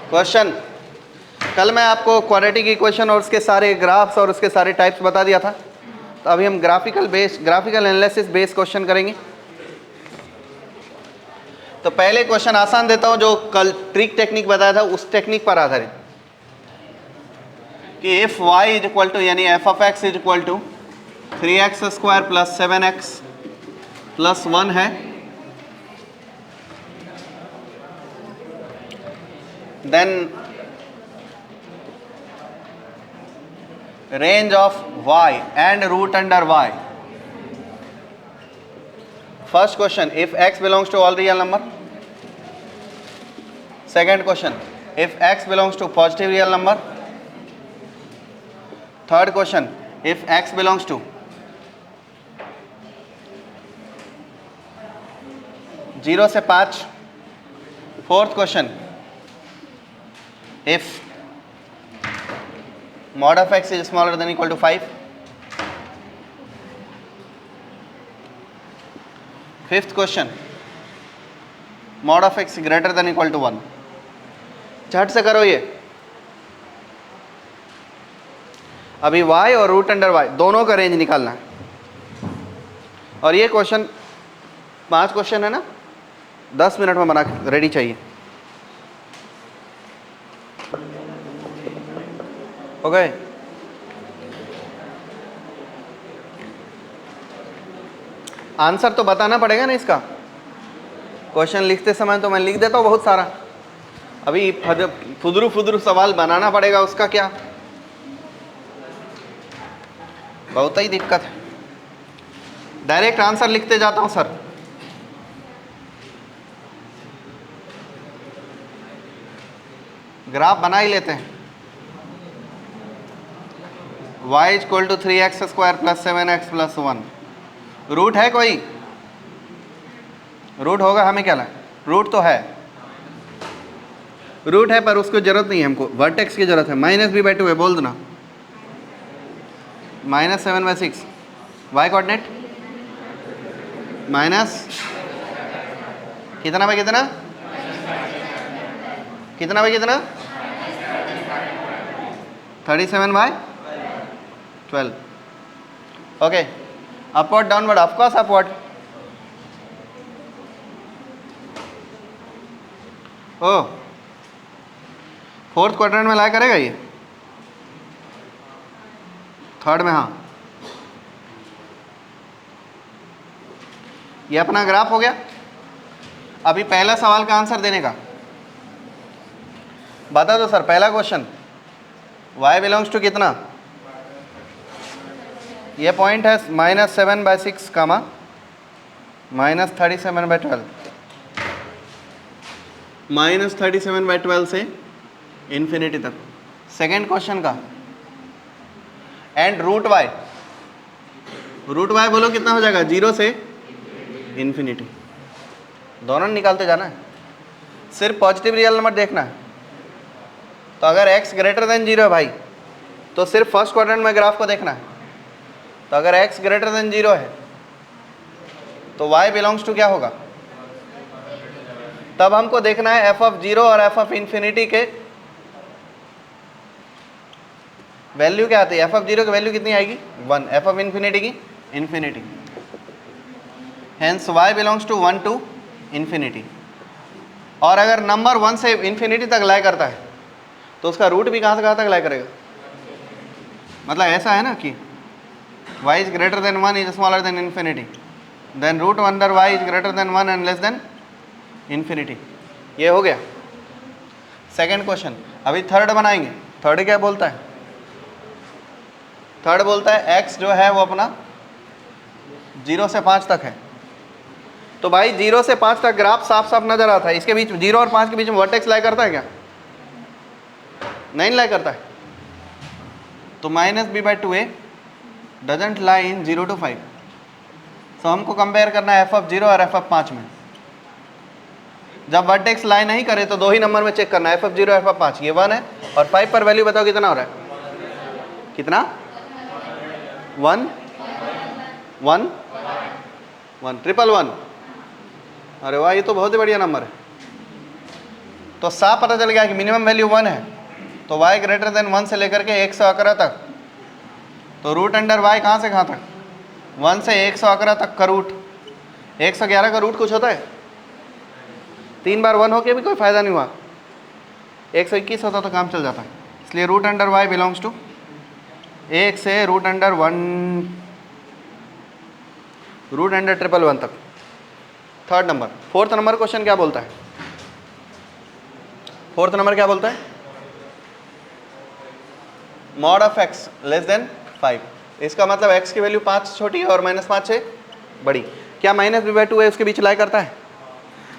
Question, कल मैं आपको क्वाड्रेटिक इक्वेशन और उसके सारे ग्राफ्स और उसके सारे टाइप्स बता दिया था। तो अभी हम ग्राफिकल एनालिसिस बेस्ड क्वेश्चन करेंगे। तो पहले क्वेश्चन आसान देता हूं, जो कल ट्रिक टेक्निक बताया था उस टेक्निक पर आधारित, कि if y is equal to यानी f of x is equal to 3x square plus 7x plus 1 है, then range of y and root under y। First question, if x belongs to all real number. Second question, if x belongs to positive real number. Third question, if x belongs to 0 से 5। Fourth question, if mod of x is smaller than equal to 5। Fifth question, mod of x greater than equal to 1। झट से करो ये। अभी y और root under y दोनों का range निकालना है। और ये क्वेश्चन 5 क्वेश्चन है ना, 10 मिनट में बना रेडी चाहिए। हो गए? आंसर तो बताना पड़ेगा ना इसका। क्वेश्चन लिखते समय तो मैं लिख देता हूँ बहुत सारा, अभी फुदरू फुदरू सवाल बनाना पड़ेगा, उसका क्या, बहुत ही दिक्कत है। डायरेक्ट आंसर लिखते जाता हूँ सर। ग्राफ बना ही लेते हैं। y is equal to 3x square plus 7x plus 1। Root है कोई? रूट होगा, हमें क्या लगा? रूट तो है, रूट है पर उसको जरूरत नहीं है, हमको वर्टेक्स की जरूरत है। माइनस b बाई 2 है, बोल दो ना। माइनस 7/6 y कोऑर्डिनेट माइनस कितना बाई कितना, कितना बाई कितना, 37/12। Okay, upward downward, of course upward. ओ फोर्थ क्वाड्रेंट में ला करेगा ये, थर्ड में। हाँ, ये अपना ग्राफ हो गया। अभी पहला सवाल का आंसर देने का बता दो सर। पहला क्वेश्चन, y बिलोंग्स टू कितना, ये पॉइंट है -7/6 कामा -37/12, -37/12 से इन्फिनिटी तक। सेकेंड क्वेश्चन का, and root y, root y बोलो कितना हो जाएगा, 0 से इन्फिनिटी। दोनों निकालते जाना है, सिर्फ पॉजिटिव रियल नंबर देखना है। तो अगर x ग्रेटर देन 0 है भाई, तो सिर्फ फर्स्ट क्वाड्रेंट में ग्राफ को देखना है। तो अगर x ग्रेटर देन 0 है तो y बिलोंग्स टू क्या होगा, तब हमको देखना है f ऑफ 0 और f ऑफ इन्फिनिटी के वैल्यू क्या आती है। f ऑफ 0 की वैल्यू कितनी आएगी, 1। f ऑफ इन्फिनिटी की infinity. Hence y belongs to 1 to infinity. और अगर नंबर 1 से इन्फिनिटी तक लाई करता है तो उसका रूट भी कहाँ से कहाँ तक लाई करेगा। मतलब ऐसा है ना कि y is greater than 1 is smaller than infinity, then root under y is greater than 1 and less than infinity. ये हो गया सेकेंड क्वेश्चन। अभी थर्ड बनाएंगे। थर्ड क्या बोलता है, थर्ड बोलता है x जो है वो अपना 0 से 5 तक है। तो भाई 0 से 5 तक ग्राफ साफ साफ नजर आता है। इसके बीच 0 और 5 के बीच में वर्टेक्स लाई करता है क्या, नहीं लाई करता है। तो -b/2a doesn't lie in 0 to 5। सो हमको कंपेयर करना है f ऑफ 0 और f ऑफ 5 में। जब वर्टेक्स लाई नहीं करे तो दो ही नंबर में चेक करना है, f ऑफ 0 f ऑफ 5। ये 1 है और 5 पर वैल्यू बताओ कितना हो रहा है, कितना, 1 1 1 1 1 1। अरे वाह, ये तो बहुत ही बढ़िया नंबर है। तो साफ पता चल गया कि मिनिमम वैल्यू 1 है, तो y ग्रेटर देन 1 से लेकर के 111 तक, तो रूट अंडर y कहाँ से कहाँ तक, 1 से 111 तक का रूट, 111 का रूट कुछ होता है, 3 बार 1 होके भी कोई फ़ायदा नहीं हुआ, 121 होता तो काम चल जाता है। इसलिए root under y belongs to 1 से रूट अंडर 1, रूट अंडर 111 तक। Third number. Fourth number question क्या बोलता है, फोर्थ नंबर क्या बोलता है, mod of x less than 5, इसका मतलब x की वैल्यू 5 छोटी है और -5 से बड़ी। क्या -b/2 है उसके बीच लाई करता है,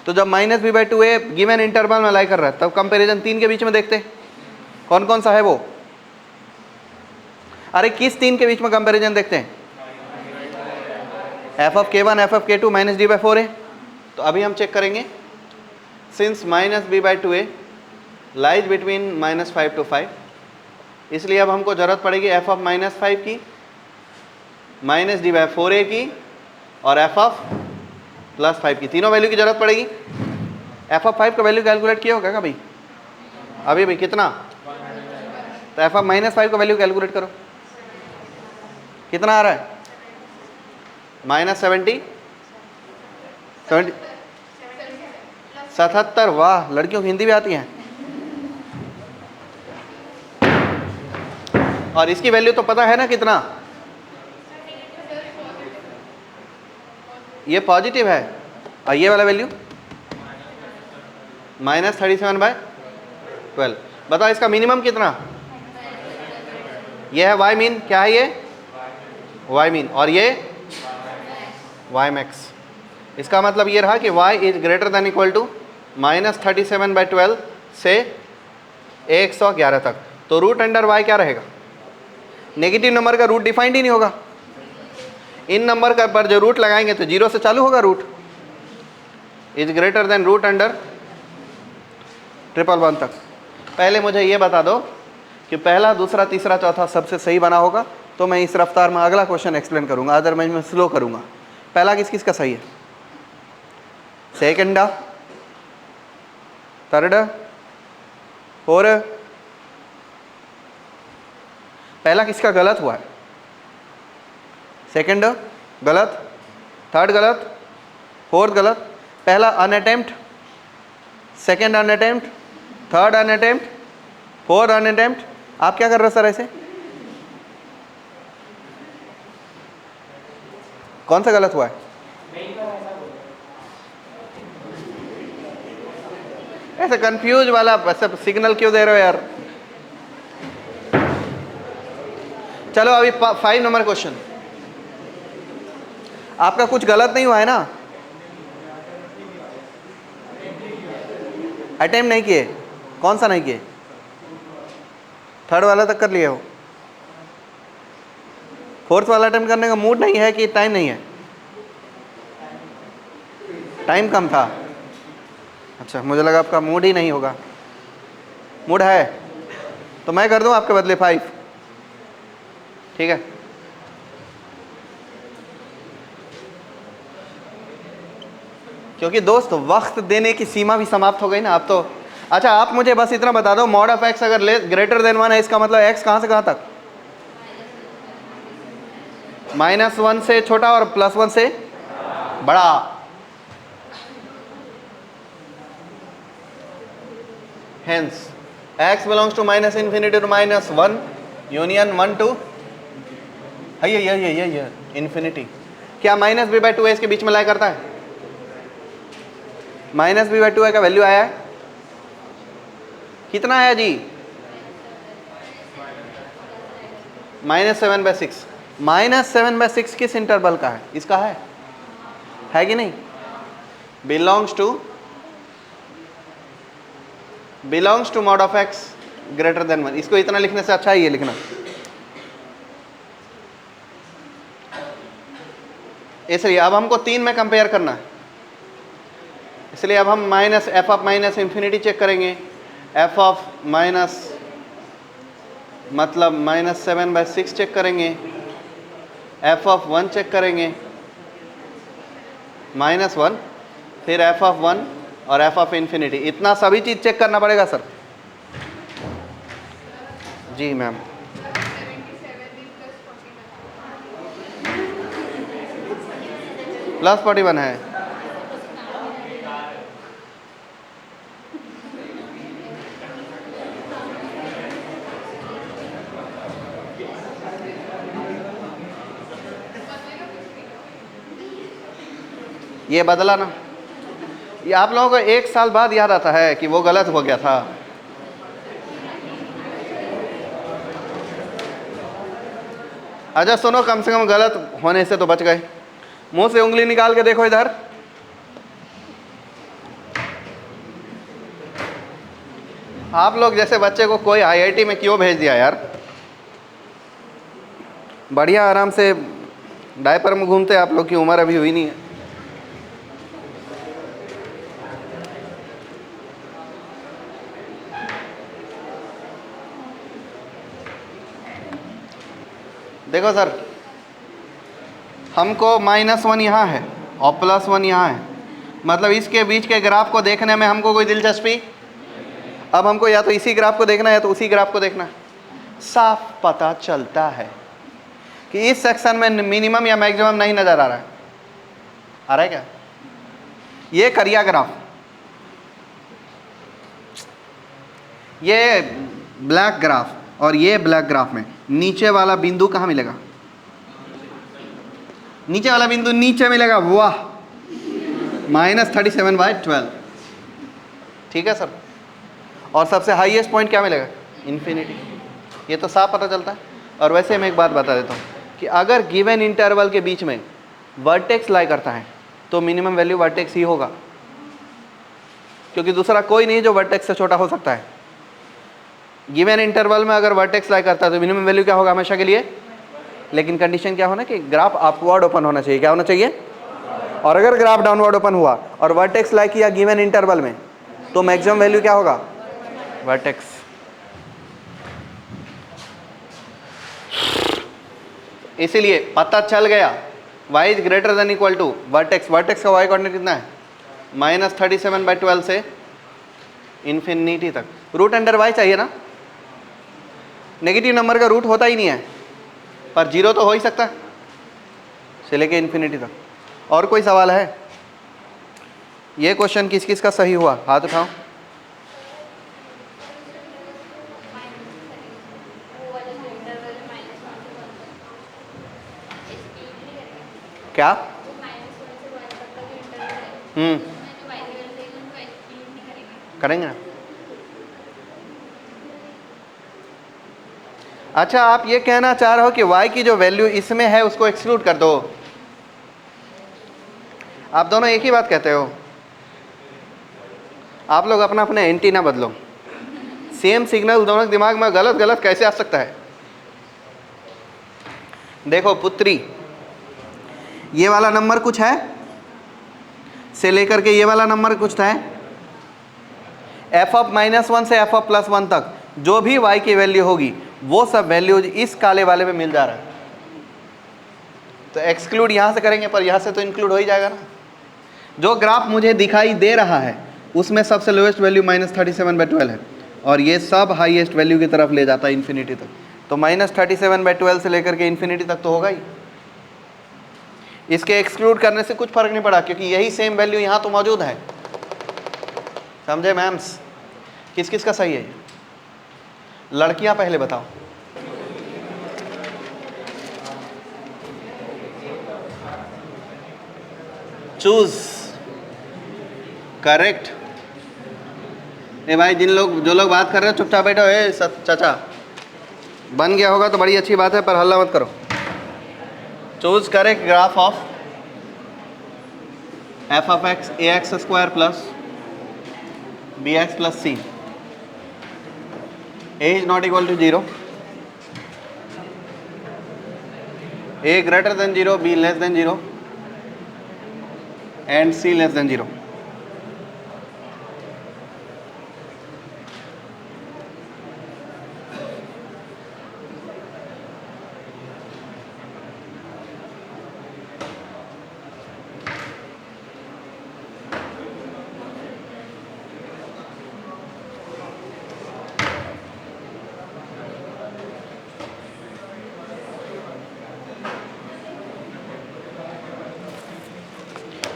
तो जब -b/2 है गिवन इंटरवल में लाई कर रहा है तब कंपैरिजन 3 के बीच में देखते कौन कौन सा है वो, अरे किस 3 के बीच में कंपैरिजन देखते हैं, f(k1) f(k2) -d/4 है, तो अभी हम चेक करेंगे, since -b/2 lies between -5 to 5, इसलिए अब हमको ज़रूरत पड़ेगी f(-5) की, -d/4a की और f(+5) की, तीनों वैल्यू की ज़रूरत पड़ेगी। f(5) का वैल्यू कैलकुलेट किया होगा कभी, अभी भी कितना, तो f(-5) का वैल्यू कैलकुलेट करो, कितना आ रहा है, -70, 77, वाह लड़कियों की हिंदी भी आती है। और इसकी वैल्यू तो पता है ना कितना, ये पॉजिटिव है, और ये वाला वैल्यू -37/12। बताओ इसका मिनिमम कितना, ये है y मीन, क्या है ये y मीन, और ये y मैक्स। इसका मतलब ये रहा कि y is greater than equal to -37/12 से 111 तक, तो रूट अंडर y क्या रहेगा, नेगेटिव नंबर का रूट डिफाइंड ही नहीं होगा, इन नंबर का पर जो रूट लगाएंगे तो 0 से चालू होगा, root is greater than root under 111 तक। पहले मुझे ये बता दो कि पहला, दूसरा, तीसरा, चौथा सबसे सही बना होगा तो मैं इस रफ्तार में अगला क्वेश्चन एक्सप्लेन करूंगा, अदरवाइज मैं स्लो करूंगा। पहला किस किस का सही है, सेकंड, थर्ड, फोर्थ, पहला किसका गलत हुआ है, सेकंड गलत, थर्ड गलत, फोर्थ गलत, पहला अनअटेम्प्ट, सेकंड अनअटेम्प्ट, थर्ड अनअटेम्प्ट, फोर्थ अनअटेम्प्ट। आप क्या कर रहे हो सर ऐसे, कौन सा गलत हुआ है, ऐसे कंफ्यूज वाला सब सिग्नल क्यों दे रहे हो यार। चलो अभी 5 नंबर क्वेश्चन, आपका कुछ गलत नहीं हुआ है ना, अटेम्प्ट नहीं किए, कौन सा नहीं किए, थर्ड वाला तक कर लिए हो, फोर्थ वाला अटेम्प्ट करने का मूड नहीं है कि टाइम नहीं है, टाइम कम था, अच्छा मुझे लगा आपका मूड ही नहीं होगा, मूड है तो मैं कर दूं आपके बदले 5, ठीक है। क्योंकि दोस्त वक्त देने की सीमा भी समाप्त हो गई ना अब तो। अच्छा आप मुझे बस इतना बता दो, मॉड ऑफ x अगर ग्रेटर देन 1 है, इसका मतलब x कहां से कहां तक, -1 से छोटा और +1 से बड़ा। Hence x belongs to -∞ to -1 union 1 to ये इन्फिनिटी। क्या -b/2 इसके बीच में लाई करता है, -b/2 का वैल्यू आया है, कितना आया जी, -7/6। -7/6 किस इंटरवल का है, इसका है कि नहीं, belongs to mod of x greater than 1। इसको इतना लिखने से अच्छा ही है लिखना। इसलिए अब हमको 3 में कंपेयर करना है, इसलिए अब हम f(-∞) चेक करेंगे, f(-) मतलब -7/6 चेक करेंगे, f(1) चेक करेंगे, -1, फिर f(1) और एफ ऑफ इन्फिनिटी, इतना सभी चीज़ चेक करना पड़ेगा सर। जी मैम, +41 है। ये बदला ना, ये आप लोगों को 1 साल बाद याद आता है कि वो गलत हो गया था। अच्छा सुनो, कम से कम गलत होने से तो बच गए। मुंह से उंगली निकाल के देखो इधर, आप लोग जैसे बच्चे को कोई आईआईटी में क्यों भेज दिया यार? बढ़िया आराम से डायपर में घूमते, आप लोग की उम्र अभी हुई नहीं है। देखो सर, हमको -1 यहाँ है और +1 यहाँ है, मतलब इसके बीच के ग्राफ को देखने में हमको कोई दिलचस्पी? अब हमको या तो इसी ग्राफ को देखना है या तो उसी ग्राफ को देखना है। साफ पता चलता है कि इस सेक्शन में मिनिमम या मैक्सिमम नहीं नजर आ रहा है। आ रहा है क्या? ये करिया ग्राफ, ये ब्लैक ग्राफ और ये ब्लैक ग्राफ में नीचे वाला बिंदु कहाँ मिलेगा? नीचे वाला बिंदु नीचे मिलेगा, वाह, -37/12। ठीक है सर। और सबसे हाईएस्ट पॉइंट क्या मिलेगा? इन्फिनिटी। ये तो साफ पता चलता है। और वैसे मैं एक बात बता देता हूँ कि अगर गिवन इंटरवल के बीच में वर्टेक्स लाई करता है तो मिनिमम वैल्यू वर्टेक्स ही होगा, क्योंकि दूसरा कोई नहीं जो वर्टेक्स से छोटा हो सकता है। गिवन इंटरवल में अगर वर्टेक्स लाई करता है तो मिनिमम वैल्यू क्या होगा हमेशा के लिए? लेकिन कंडीशन क्या होना कि ग्राफ अपवर्ड ओपन होना चाहिए। क्या होना चाहिए? और अगर ग्राफ डाउनवर्ड ओपन हुआ और वर्टेक्स लाई किया गिवन इंटरवल में तो मैक्सिमम वैल्यू क्या होगा? वर्टेक्स। इसीलिए पता चल गया y is greater than equal to vertex. Vertex का y कोऑर्डिनेट कितना है? -37/12 से इन्फिनिटी तक। रूट अंडर y चाहिए ना, नेगेटिव नंबर का रूट होता ही नहीं है, पर जीरो तो हो ही सकता है, से लेके इन्फिनिटी तक। और कोई सवाल है? ये क्वेश्चन किस किस का सही हुआ? हाथ उठाओ। क्या? करेंगे ना। अच्छा, आप ये कहना चाह रहे हो कि y की जो वैल्यू इसमें है उसको एक्सक्लूड कर दो। आप दोनों एक ही बात कहते हो। आप लोग अपना अपने एंटीना बदलो। सेम सिग्नल दोनों के दिमाग में गलत गलत कैसे आ सकता है? देखो पुत्री, ये वाला नंबर कुछ है से लेकर के ये वाला नंबर कुछ है, f ऑफ -1 से f ऑफ +1 तक जो भी y की वैल्यू होगी वो सब वैल्यूज इस काले वाले में मिल जा रहा है। तो एक्सक्लूड यहाँ से करेंगे पर यहाँ से तो इंक्लूड हो ही जाएगा ना। जो ग्राफ मुझे दिखाई दे रहा है उसमें सबसे लोएस्ट वैल्यू -37/12 है और ये सब हाईएस्ट वैल्यू की तरफ ले जाता है इन्फिनिटी तक। तो -37/12 से लेकर के इन्फिनिटी तक तो होगा ही। इसके एक्सक्लूड करने से कुछ फर्क नहीं पड़ा क्योंकि यही सेम वैल्यू यहाँ तो मौजूद है। समझे मैम्स? किस किस का सही है? लड़कियां पहले बताओ। Choose correct. ए भाई, जो लोग बात कर रहे हो चुपचाप बैठो। चाचा, बन गया होगा तो बड़ी अच्छी बात है पर हल्ला मत करो। Choose correct graph of f of x ax² plus bx plus c। a is not equal to 0, a greater than 0, b less than 0 and c less than 0।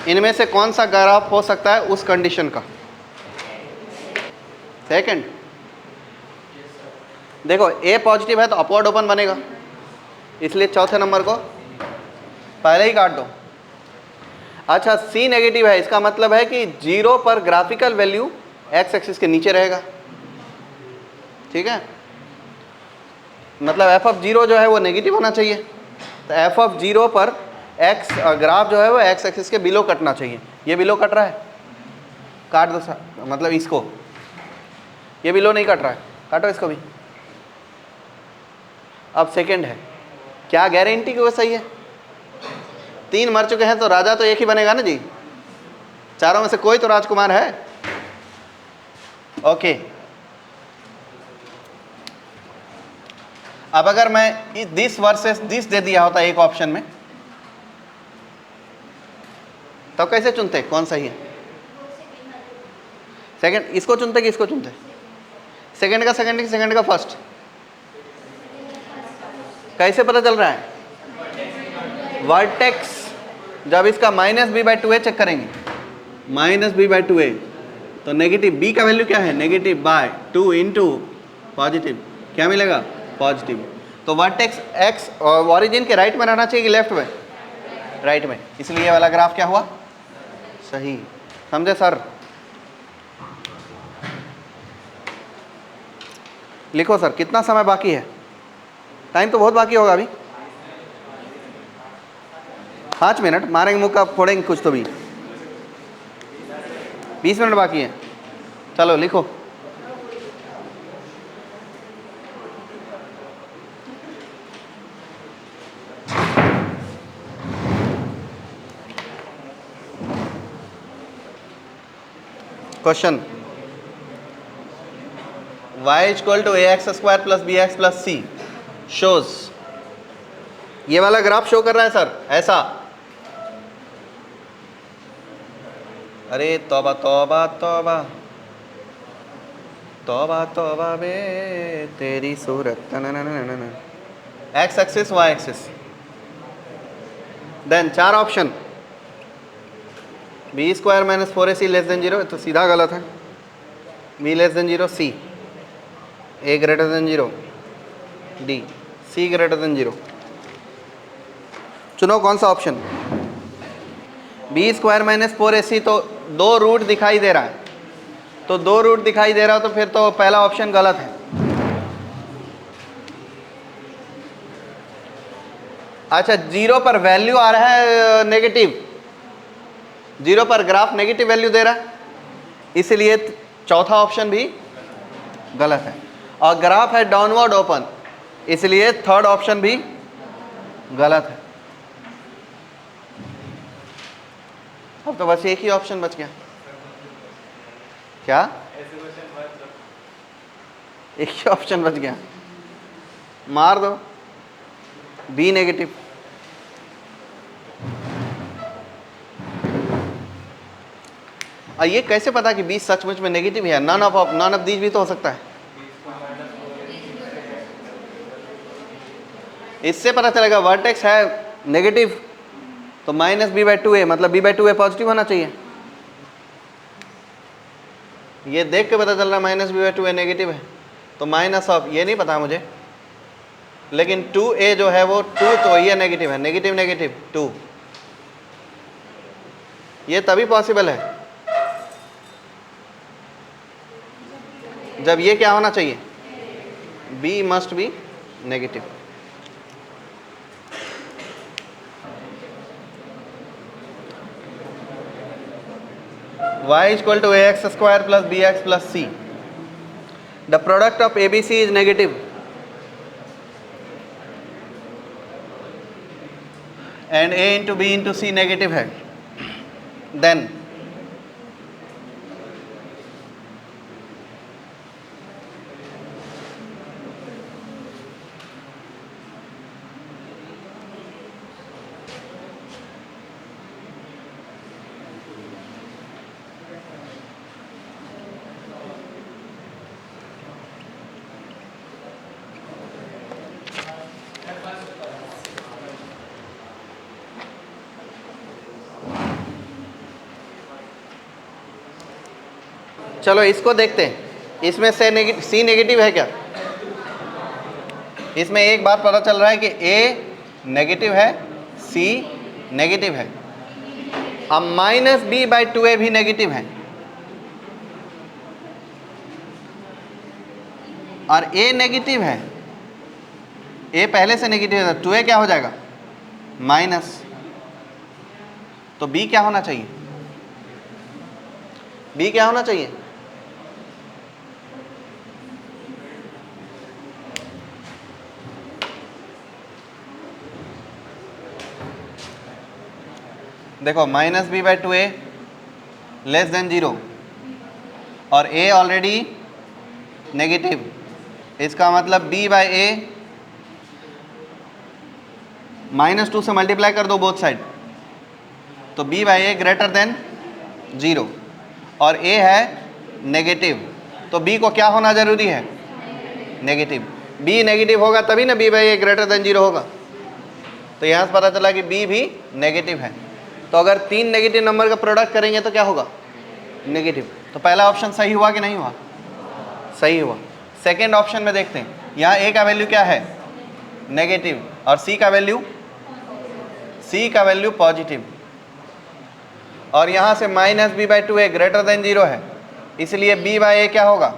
इनमें से कौन सा ग्राफ हो सकता है उस कंडीशन का? सेकंड। देखो ए पॉजिटिव है तो अपवर्ड ओपन बनेगा, इसलिए चौथे नंबर को पहले ही काट दो। अच्छा सी नेगेटिव है, इसका मतलब है कि 0 पर ग्राफिकल वैल्यू एक्स एक्सिस के नीचे रहेगा। ठीक है, मतलब एफ ऑफ 0 जो है वो नेगेटिव होना चाहिए, तो एफ ऑफ 0 पर एक्स ग्राफ जो है वो एक्स एक्सिस के बिलो कटना चाहिए। ये बिलो कट रहा है, काट दो मतलब इसको, ये बिलो नहीं कट रहा है, काटो इसको भी। अब सेकंड है, क्या गारंटी कि वो सही है? 3 मर चुके हैं तो राजा तो एक ही बनेगा ना जी, चारों में से कोई तो राजकुमार है। ओके, अब अगर मैं दिस वर्सेस दिस दे दिया होता एक ऑप्शन में, तो कैसे चुनते कौन सही है? सेकंड, इसको चुनते कि इसको चुनते? सेकंड का सेकंड, सेकंड का फर्स्ट? कैसे पता चल रहा है? वर्टेक्स, जब इसका -b/2a चेक करेंगे, -b/2a, तो नेगेटिव b का वैल्यू क्या है? -2 इंटू पॉजिटिव, क्या मिलेगा? पॉजिटिव। तो वर्टेक्स x और ओरिजिन के राइट में रहना चाहिए कि लेफ्ट में? राइट में, इसलिए ये वाला ग्राफ क्या हुआ? सही। समझे सर? लिखो सर, कितना समय बाकी है? टाइम तो बहुत बाकी होगा अभी, 5 मिनट मारेंगे मुक्का, फोड़ेंगे कुछ तो भी। 20 मिनट बाकी है, चलो लिखो। Question, y = ax² + bx + c shows, ये वाला ग्राफ शो कर रहा है सर ऐसा। अरे तौबा तौबा तौबा तौबा तौबा बे तेरी सूरत, x axis y axis, then 4 option, b² - 4ac < 0, तो सीधा गलत है। b < 0, c, a < 0, d, c < 0। चुनो कौन सा ऑप्शन? b² - 4ac, तो 2 रूट दिखाई दे रहा है, तो 2 रूट दिखाई दे रहा है, तो फिर तो पहला ऑप्शन गलत है। अच्छा 0 पर वैल्यू आ रहा है नेगेटिव, 0 पर ग्राफ नेगेटिव वैल्यू दे रहा है, इसलिए चौथा ऑप्शन भी गलत है। और ग्राफ है डाउनवर्ड ओपन, इसलिए थर्ड ऑप्शन भी गलत है। अब तो बस एक ही ऑप्शन बच गया। क्या? एक ही ऑप्शन बच गया, मार दो, बी नेगेटिव। और ये कैसे पता कि बी सचमुच में नेगेटिव है? नन ऑफ दीज भी तो हो सकता है। इससे पता चलेगा वर्टेक्स है नेगेटिव, तो -b/2a, मतलब b/2a पॉजिटिव होना चाहिए। ये देख के पता चल रहा है -b/2a नेगेटिव है, तो माइनस ऑफ, ये नहीं पता मुझे, लेकिन 2a जो है वो 2 तो ये नेगेटिव है, नेगेटिव नेगेटिव 2, ये तभी पॉसिबल है जब ये क्या होना चाहिए? b must be negative. y = ax² + bx + c, the product of abc is negative and a into b into c negative है, then चलो इसको देखते हैं, इसमें सी नेगेटिव है क्या? इसमें एक बात पता चल रहा है कि ए नेगेटिव है, सी नेगेटिव है। अब माइनस बी बाई 2a भी नेगेटिव है और ए नेगेटिव है, ए पहले से नेगेटिव है, 2a क्या हो जाएगा? माइनस। तो बी क्या होना चाहिए? बी क्या होना चाहिए? देखो minus b by 2a less than 0 और a ऑलरेडी नेगेटिव, इसका मतलब b बाई ए -2 से मल्टीप्लाई कर दो बोथ साइड, तो b by A greater than 0 और a है नेगेटिव, तो b को क्या होना जरूरी है? नेगेटिव। b नेगेटिव होगा तभी ना b by A greater than 0 होगा। तो यहाँ से पता चला कि b भी नेगेटिव है। तो अगर 3 नेगेटिव नंबर का प्रोडक्ट करेंगे तो क्या होगा? नेगेटिव। तो पहला ऑप्शन सही हुआ कि नहीं हुआ? सही हुआ। सेकेंड ऑप्शन में देखते हैं, यहाँ a का वैल्यू क्या है? नेगेटिव और c का वैल्यू पॉजिटिव, और यहाँ से minus b by 2a greater than 0 है, इसलिए b बाई ए क्या होगा?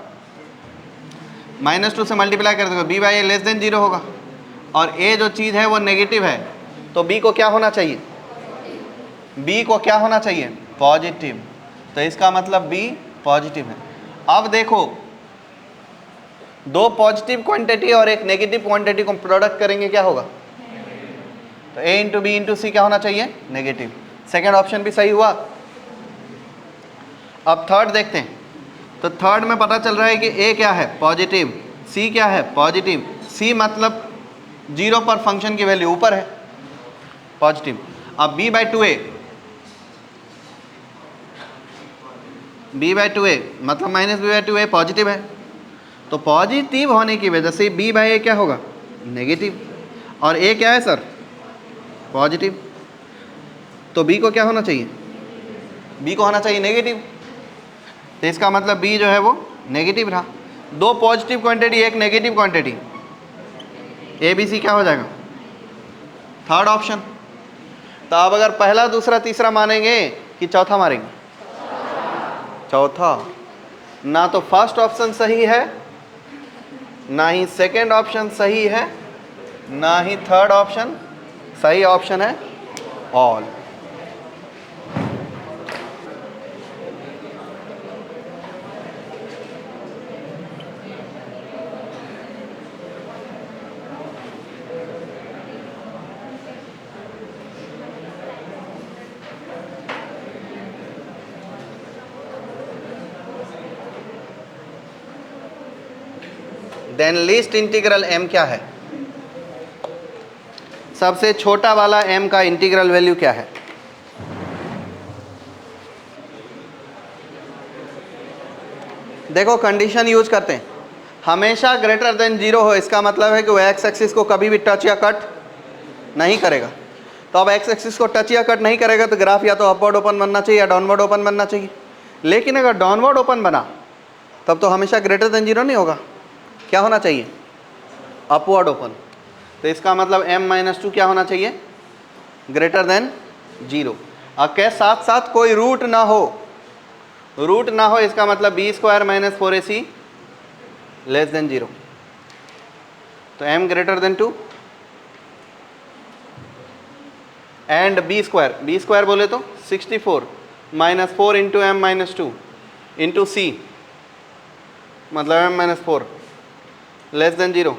-2 से मल्टीप्लाई कर दोगे, b by A less than 0 होगा और a जो चीज़ है वो नेगेटिव है, तो b को क्या होना चाहिए? b को क्या होना चाहिए? पॉजिटिव। तो इसका मतलब b पॉजिटिव है। अब देखो, दो पॉजिटिव क्वांटिटी और एक नेगेटिव क्वांटिटी को प्रोडक्ट करेंगे, क्या होगा? तो a इंटू बी इंटू सी क्या होना चाहिए? नेगेटिव। सेकेंड ऑप्शन भी सही हुआ। अब थर्ड देखते हैं, तो थर्ड में पता चल रहा है कि a क्या है? पॉजिटिव, c क्या है? पॉजिटिव। c मतलब 0 पर फंक्शन की वैल्यू ऊपर है, पॉजिटिव। अब b by 2a, b by 2a मतलब minus b by 2a positive है, तो पॉजिटिव होने की वजह से b बाई ए क्या होगा? नेगेटिव, और a क्या है सर? पॉजिटिव। तो b को क्या होना चाहिए? b को होना चाहिए नेगेटिव, तो इसका मतलब b जो है वो नेगेटिव रहा। दो पॉजिटिव क्वांटिटी एक negative quantity, A B C क्या हो जाएगा? Third option. तो अब अगर पहला दूसरा तीसरा मानेंगे कि चौथा मारेंगे? चौथा। ना तो फर्स्ट ऑप्शन सही है, ना ही सेकेंड ऑप्शन सही है, ना ही थर्ड ऑप्शन सही ऑप्शन है, all. Then least integral m क्या है? सबसे छोटा वाला m का इंटीग्रल वैल्यू क्या है? देखो कंडीशन यूज करते हैं, हमेशा ग्रेटर देन 0 हो, इसका मतलब है कि वो एक्स एक्सिस को कभी भी टच या कट नहीं करेगा। तो अब एक्स एक्सिस को टच या कट नहीं करेगा तो ग्राफ या तो अपवर्ड ओपन बनना चाहिए या डाउनवर्ड ओपन बनना चाहिए। लेकिन अगर डाउनवर्ड ओपन बना तब तो हमेशा ग्रेटर देन 0 नहीं होगा, क्या होना चाहिए? Upward open. तो इसका मतलब m-2 क्या होना चाहिए? Greater than 0। अब के साथ साथ कोई रूट ना हो, रूट ना हो, इसका मतलब b² - 4ac लेस देन 0। तो m greater than 2 and b² बोले तो 64 - 4 इंटू m-2 इंटू c मतलब m-4 less than 0।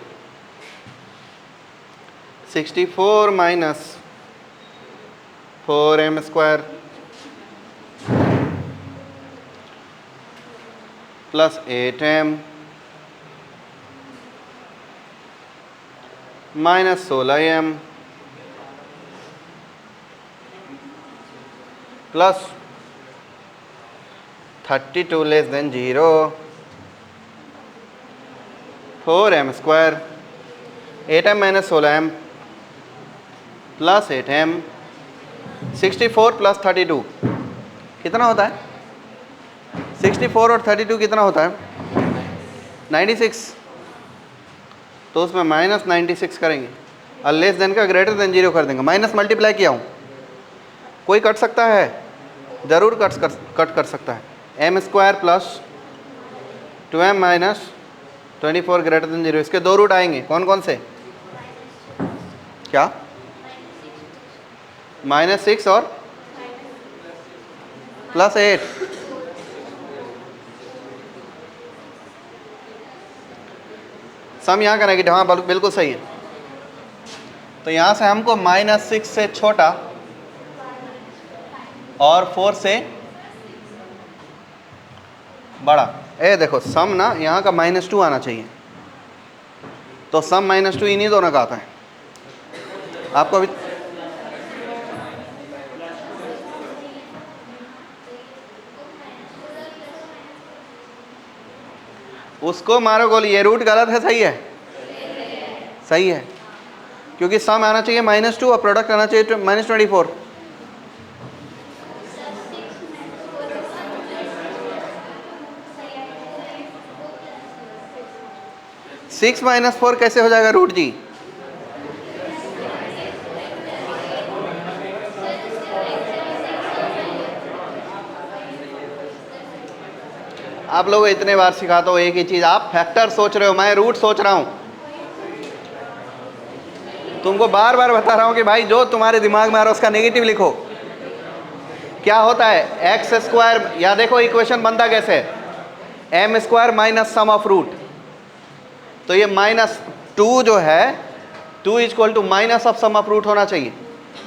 64 - 4m² plus 8m minus 16m plus 32 less than 0। 4m², 8m - 16m plus 8m, 64 plus 32 कितना होता है? 64 और 32 कितना होता है? 96। तो उसमें -96 करेंगे और लेस देन का ग्रेटर देन 0 कर देंगे। माइनस मल्टीप्लाई किया हूँ, कोई कट सकता है? ज़रूर कट कर सकता है। m² plus 2m minus 24 greater than 0, इसके 2 रूट आएंगे। कौन कौन से? क्या? -6 और +8। सम यहाँ का नेगेटिव, हाँ बिल्कुल सही है। तो यहाँ से हमको -6 से छोटा और 4 से बड़ा, देखो सम ना यहाँ का -2 आना चाहिए। तो सम -2 इन्हीं दोनों का आता है। आपको अभी उसको मारो गोली, ये रूट गलत है सही है? सही है, क्योंकि सम आना चाहिए -2 और प्रोडक्ट आना चाहिए -24। 6 - 4 कैसे हो जाएगा रूट जी? आप लोग इतने बार सिखाता हूँ एक ही चीज़, आप फैक्टर सोच रहे हो, मैं रूट सोच रहा हूँ। तुमको बार बार बता रहा हूँ कि भाई जो तुम्हारे दिमाग में आ रहा है उसका नेगेटिव लिखो। क्या होता है x², या देखो इक्वेशन बनता कैसे है, m² minus sum of root. तो ये -2 जो है 2 = minus of sum of root होना चाहिए।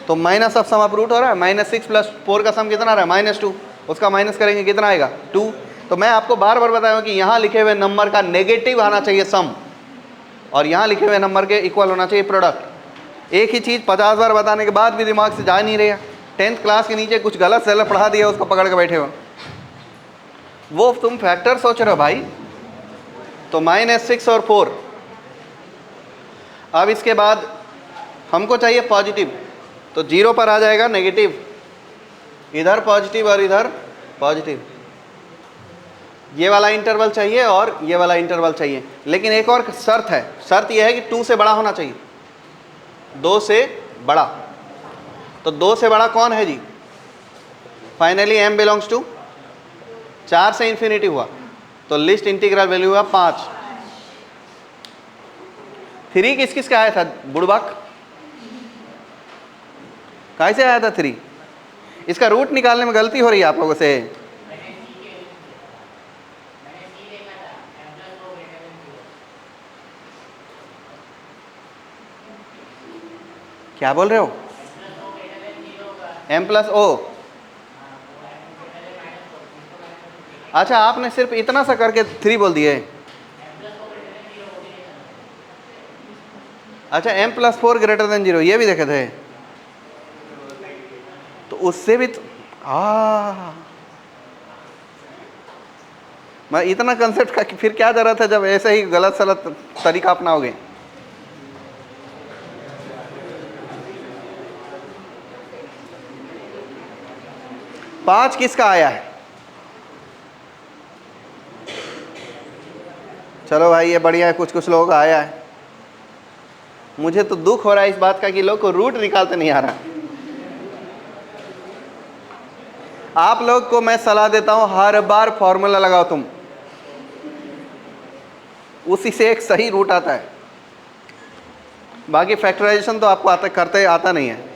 तो minus of sum of root हो रहा है, -6 + 4 का सम कितना आ रहा है? -2। उसका माइनस करेंगे कितना आएगा? 2। तो मैं आपको बार बार बताया कि यहाँ लिखे हुए नंबर का नेगेटिव आना चाहिए सम, और यहाँ लिखे हुए नंबर के इक्वल होना चाहिए प्रोडक्ट। एक ही चीज़ 50 बार बताने के बाद भी दिमाग से जा नहीं रहा। 10th क्लास के नीचे कुछ गलत सलत पढ़ा दिया, उसको पकड़ के बैठे हो। वो तुम फैक्टर सोच रहे हो भाई। तो -6 और 4। अब इसके बाद हमको चाहिए पॉजिटिव, तो 0 पर आ जाएगा नेगेटिव, इधर पॉजिटिव और इधर पॉजिटिव। ये वाला इंटरवल चाहिए और ये वाला इंटरवल चाहिए, लेकिन एक और शर्त है। शर्त यह है कि 2 से बड़ा होना चाहिए, 2 से बड़ा। तो 2 से बड़ा कौन है जी? फाइनली m बिलोंग्स टू 4 से इन्फिनिटी हुआ, तो लिस्ट इंटीग्रल वैल्यू हुआ 5। 3 किस किस का आया था बुड़बक? कैसे आया था 3? इसका रूट निकालने में गलती हो रही है आप लोगों से। क्या बोल रहे हो? m+o। अच्छा, आपने सिर्फ इतना सा करके 3 बोल दिए। अच्छा, m+4 ग्रेटर देन 0 ये भी देखे थे, तो उससे भी मैं इतना कंसेप्ट का फिर क्या जरूरत है जब ऐसे ही गलत सलत तरीका अपनाओगे। पांच किसका आया है? चलो भाई ये बढ़िया है, कुछ कुछ लोगों का आया है। मुझे तो दुख हो रहा है इस बात का कि लोग को रूट निकालते नहीं आ रहा। आप लोग को मैं सलाह देता हूं, हर बार फॉर्मूला लगाओ तुम, उसी से एक सही रूट आता है। बाकी फैक्टराइजेशन तो आपको आता नहीं है।